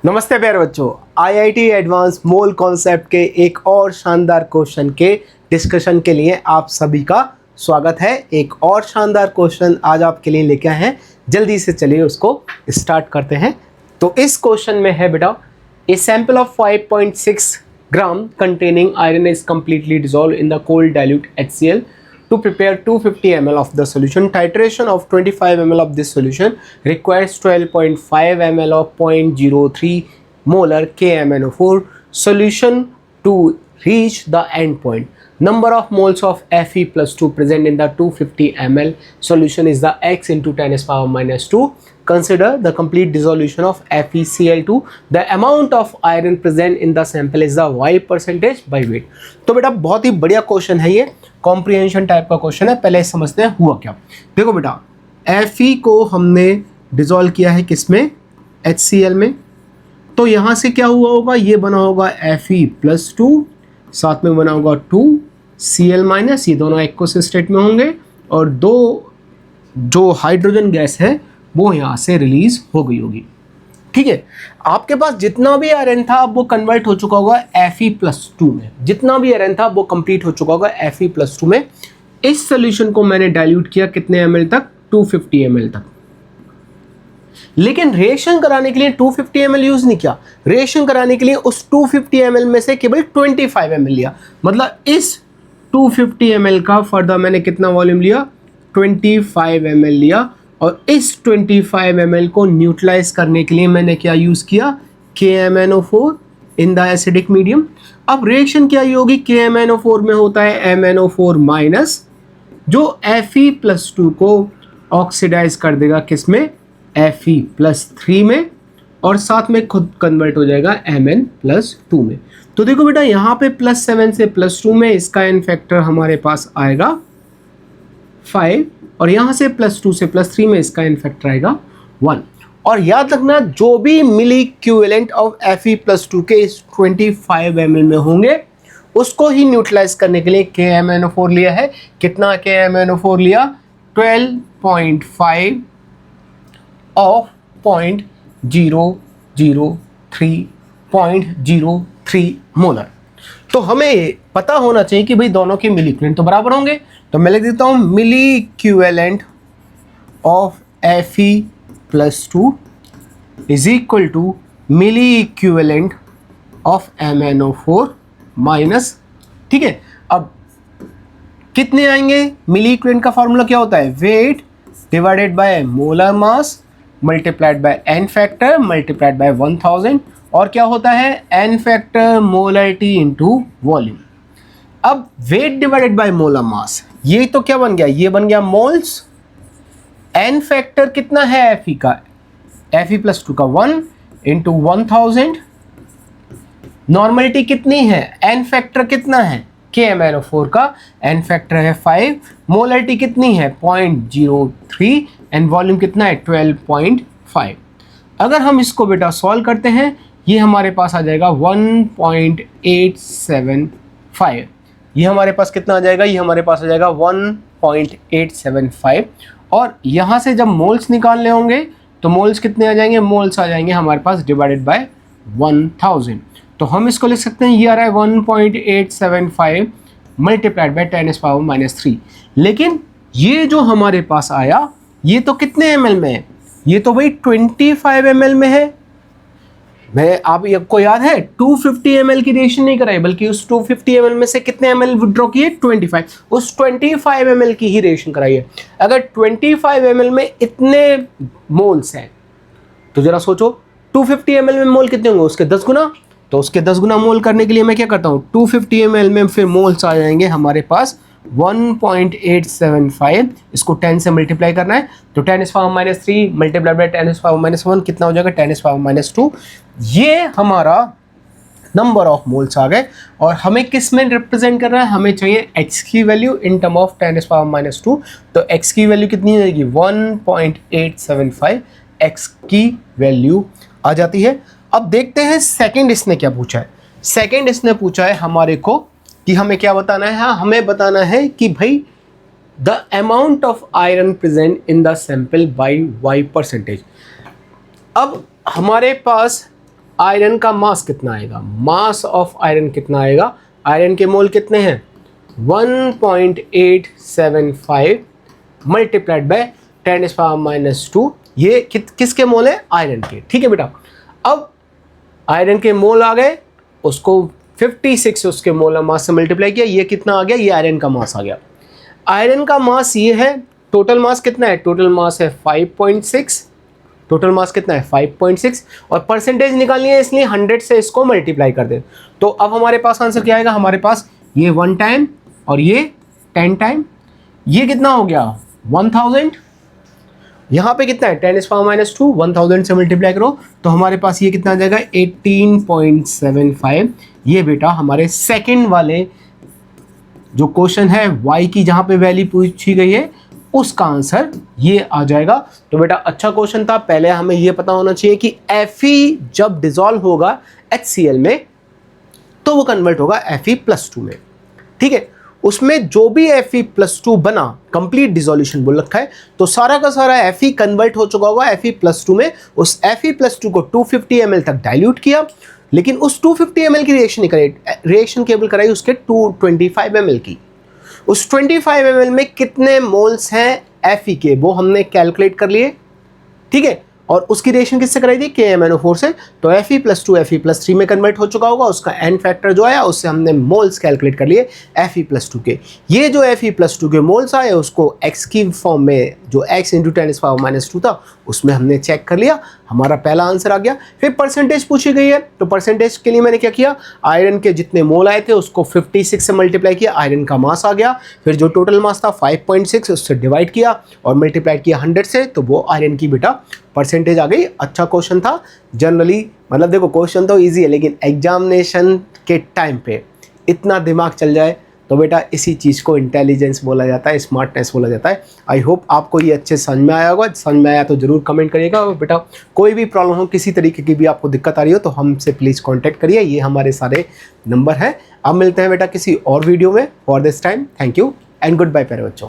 नमस्ते प्यारे बच्चों, आईआईटी एडवांस मोल कॉन्सेप्ट के एक और शानदार क्वेश्चन के डिस्कशन के लिए आप सभी का स्वागत है। एक और शानदार क्वेश्चन आज आपके लिए लेके आए हैं। जल्दी से चलिए उसको स्टार्ट करते हैं। तो इस क्वेश्चन में है बेटा, a sample of 5.6 gram containing iron is completely dissolve in the cold dilute HCl to prepare 250 ml of the solution. Titration of 25 ml of this solution requires 12.5 ml of 0.03 molar KMnO4 solution to reach the end point. Number of moles of Fe plus 2 present in the 250 ml solution is the x into 10⁻². Consider the complete dissolution of FeCl2. The amount of iron present in the sample is the y percentage by weight. तो बेटा बहुत ही बढ़िया question है, ये comprehension type का question है। पहले समझते हैं हुआ क्या। देखो बेटा, Fe को हमने डिसॉल्व किया है किसमें, HCl में। तो यहाँ से क्या हुआ होगा, ये बना होगा Fe प्लस 2, साथ में बना होगा 2Cl माइनस, ये दोनों एक्वस स्टेट में होंगे और दो जो हाइड्रोजन गैस है वो यहाँ से रिलीज हो गई होगी। ठीक है, आपके पास जितना भी आयरन था वो कन्वर्ट हो चुका होगा Fe+2 में। जितना भी आयरन था वो कंप्लीट हो चुका होगा Fe+2 में। इस सोल्यूशन को मैंने डाइल्यूट किया कितने ml तक, 250 ml तक। लेकिन रिएक्शन कराने के लिए 250 ml यूज नहीं किया। रिएक्शन कराने के लिए उस 250 ml में से केवल 25 ml लिया। मतलब इस 250 ml का फर्दर मैंने कितना वॉल्यूम लिया, 25 ml लिया। और इस 25 ml को न्यूट्रलाइज करने के लिए मैंने क्या यूज़ किया, KMnO4 in the acidic medium. अब रिएक्शन क्या होगी, KMnO4 में होता है MnO4 माइनस, जो Fe+2 को ऑक्सीडाइज कर देगा किसमें, Fe+3 में, और साथ में खुद कन्वर्ट हो जाएगा Mn+2 में। तो देखो बेटा, यहाँ पे +7 से +2 में इसका एन फैक्टर हमारे पास आएगा 5, और यहाँ से +2 से +3 में इसका एन फैक्टर आएगा 1। और याद रखना, जो भी मिली इक्विवेलेंट ऑफ Fe+2 के इस 25 ml में होंगे उसको ही न्यूट्रलाइज करने के लिए KMnO4 लिया है। कितना KMnO4 लिया, 12.5 ऑफ 0.03 मोलर। तो हमें पता होना चाहिए कि भाई दोनों के मिली इक्विवेलेंट तो बराबर होंगे। तो मैं लिख देता हूं, milli equivalent of Fe+2 is equal to milli equivalent of MnO4 minus. ठीक है, अब कितने आएंगे, मिली इक्विवेलेंट का फॉर्मूला क्या होता है, weight divided by molar mass multiplied by n factor multiplied by 1000, और क्या होता है, n factor molarity into volume. अब weight divided by molar mass, ये तो क्या बन गया, ये बन गया मोल्स। एन फैक्टर कितना है Fe का, Fe+2 का 1 इंटू 1000। नॉर्मलिटी कितनी है, एन फैक्टर कितना है, KMnO4 का एन फैक्टर है 5, मोलरिटी कितनी है 0.03, एंड वॉल्यूम कितना है 12.5। अगर हम इसको बेटा सॉल्व करते हैं, ये हमारे पास आ जाएगा 1.875। ये हमारे पास कितना आ जाएगा, ये हमारे पास आ जाएगा 1.875। और यहाँ से जब मोल्स निकालने होंगे तो मोल्स कितने आ जाएंगे, मोल्स आ जाएंगे हमारे पास डिवाइडेड बाय 1000। तो हम इसको लिख सकते हैं, ये आ रहा है 1.875 मल्टीप्लाइड बाय 10⁻³ लेकिन ये जो हमारे पास आया ये तो कितने ml में है, ये तो भाई 25 ml में है। मैं आपको याद है 250 ml की रिएक्शन नहीं कराई, बल्कि उस 250 ml में से कितने ml विड्रॉ किए, 25, उस 25 ml की ही रिएक्शन कराई है। अगर 25 ml में इतने मोल्स हैं तो जरा सोचो 250 ml में मोल कितने होंगे, उसके 10 गुना। तो उसके 10 गुना मोल करने के लिए मैं क्या करता हूँ, 250 ml में फिर मोल्स आ जाएंगे हमारे पास 1.875, इसको 10 से मल्टीप्लाई करना है तो 10⁻³ मल्टीप्लाई बाय 10⁻⁻1 कितना हो जाएगा, 10⁻²। ये हमारा नंबर ऑफ मोल्स आ गए। और हमें किस में रिप्रेजेंट करना है, हमें चाहिए x की वैल्यू इन टर्म ऑफ 10⁻²। तो x की वैल्यू कितनी हो जाएगी, 1.875 x की वैल्यू आ जाती है। अब देखते हैं सेकेंड इसने क्या पूछा है। सेकेंड इसने पूछा है हमारे को कि हमें क्या बताना है, हाँ हमें बताना है कि भाई the amount of iron present in the sample by y percentage. अब हमारे पास आयरन का मास कितना आएगा, मास ऑफ आयरन कितना आएगा, आयरन के मोल कितने हैं 1.875 मल्टीप्लाइड बाय 10⁻²। ये किसके मोल है, आयरन के। ठीक है बेटा, अब आयरन के मोल आ गए, उसको 56 उसके मोलर मास से मल्टीप्लाई किया, ये कितना आ गया, ये आयरन का मास आ गया। आयरन का मास ये है, टोटल मास कितना है, टोटल मास है 5.6, टोटल मास कितना है 5.6, और परसेंटेज निकालनी है इसलिए 100 से इसको मल्टीप्लाई कर दे। तो अब हमारे पास आंसर क्या आएगा, हमारे पास ये 1 टाइम और ये 10 टाइम, ये कितना हो गया 1000, यहाँ पे कितना है 10⁻², 1000 से मल्टीप्लाई करो तो हमारे पास ये कितना आ जाएगा 18.75। ये बेटा हमारे सेकंड वाले जो क्वेश्चन है y की जहाँ पे वैल्यू पूछी गई है उसका आंसर ये आ जाएगा। तो बेटा अच्छा क्वेश्चन था। पहले हमें ये पता होना चाहिए कि Fe जब डिसॉल्व होगा HCl में तो वो कन्वर्ट होगा Fe+2 में। ठीक है, उसमें जो भी Fe+2 बना, कंप्लीट डिसोल्यूशन बोल रखा है, तो सारा का सारा Fe कन्वर्ट हो चुका होगा Fe+2 में। उस Fe+2 को 250 ml तक डाइल्यूट किया, लेकिन उस 250 ml की रिएक्शन नहीं कराई, रिएक्शन केवल कराई उसके 225 ml की। उस 25 ml में कितने मोल्स हैं Fe के वो हमने कैलकुलेट कर लिए। ठीक है, और उसकी रिएक्शन किससे कराई थी, KMnO4 से। तो Fe+2 Fe+3 में कन्वर्ट हो चुका होगा, उसका एन फैक्टर जो आया उससे हमने मोल्स कैलकुलेट कर लिए Fe+2 के। ये जो Fe+2 के मोल्स आए उसको x की फॉर्म में, जो x × 10⁻² था उसमें हमने चेक कर लिया, हमारा पहला आंसर आ गया। फिर परसेंटेज पूछी गई है, तो परसेंटेज के लिए मैंने क्या किया, आयरन के जितने मोल आए थे उसको 56 से मल्टीप्लाई किया, आयरन का मास आ गया। फिर जो टोटल मास था 5.6 उससे डिवाइड किया और मल्टीप्लाई किया 100 से, तो वो आयरन की बेटा परसेंटेज आ गई। अच्छा क्वेश्चन था। जनरली मतलब देखो क्वेश्चन तो इजी है, लेकिन एग्जामिनेशन के टाइम पे इतना दिमाग चल जाए तो बेटा इसी चीज़ को इंटेलिजेंस बोला जाता है, स्मार्टनेस बोला जाता है। आई होप आपको ये अच्छे समझ में आया होगा। समझ में आया तो ज़रूर कमेंट करिएगा। और बेटा कोई भी प्रॉब्लम हो, किसी तरीके की भी आपको दिक्कत आ रही हो तो हमसे प्लीज़ कॉन्टैक्ट करिए, ये हमारे सारे नंबर हैं। अब मिलते हैं बेटा किसी और वीडियो में। For this time thank you and goodbye प्यारे बच्चों।